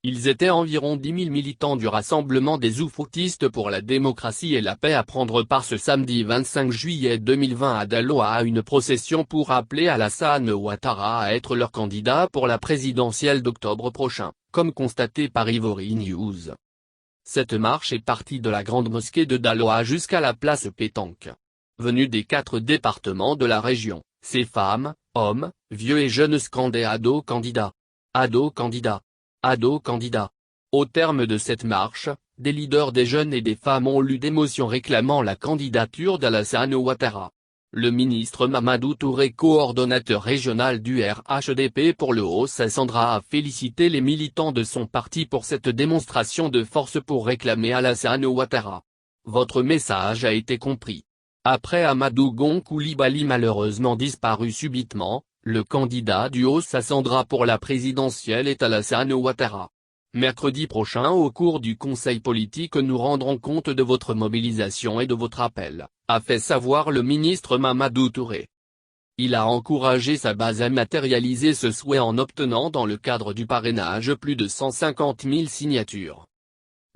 Ils étaient environ 10 000 militants du Rassemblement des Oufoutistes pour la démocratie et la paix à prendre part ce samedi 25 juillet 2020 à Daloa à une procession pour appeler Alassane Ouattara à être leur candidat pour la présidentielle d'octobre prochain, comme constaté par Ivory News. Cette marche est partie de la grande mosquée de Daloa jusqu'à la place Pétanque. Venus des 4 départements de la région, ces femmes, hommes, vieux et jeunes scandaient Ado candidat. Ado candidat. Ado candidat. Au terme de cette marche, des leaders des jeunes et des femmes ont lu des motions réclamant la candidature d'Alassane Ouattara. Le ministre Mamadou Touré, coordonnateur régional du RHDP pour le Haut-Sassandra, a félicité les militants de son parti pour cette démonstration de force pour réclamer Alassane Ouattara. Votre message a été compris. Après Amadou Gon Coulibaly malheureusement disparu subitement, le candidat du Haut-Sassandra pour la présidentielle est Alassane Ouattara. Mercredi prochain au cours du conseil politique nous rendrons compte de votre mobilisation et de votre appel, a fait savoir le ministre Mamadou Touré. Il a encouragé sa base à matérialiser ce souhait en obtenant dans le cadre du parrainage plus de 150 000 signatures.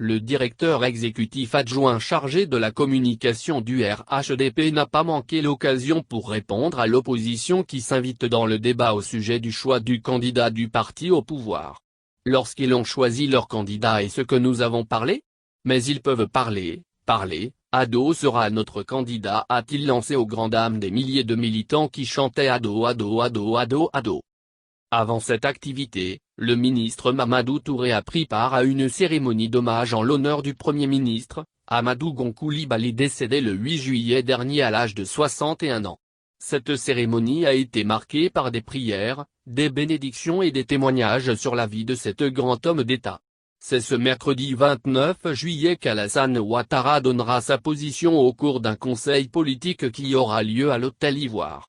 Le directeur exécutif adjoint chargé de la communication du RHDP n'a pas manqué l'occasion pour répondre à l'opposition qui s'invite dans le débat au sujet du choix du candidat du parti au pouvoir. Lorsqu'ils ont choisi leur candidat et ce que nous avons parlé? Mais ils peuvent parler, Ado sera notre candidat, a-t-il lancé aux grandes dames des milliers de militants qui chantaient Ado Ado Ado Ado Ado. Avant cette activité, le ministre Mamadou Touré a pris part à une cérémonie d'hommage en l'honneur du Premier ministre, Amadou Gon Coulibaly décédé le 8 juillet dernier à l'âge de 61 ans. Cette cérémonie a été marquée par des prières, des bénédictions et des témoignages sur la vie de cet grand homme d'État. C'est ce mercredi 29 juillet qu'Alassane Ouattara donnera sa position au cours d'un conseil politique qui aura lieu à l'Hôtel Ivoire.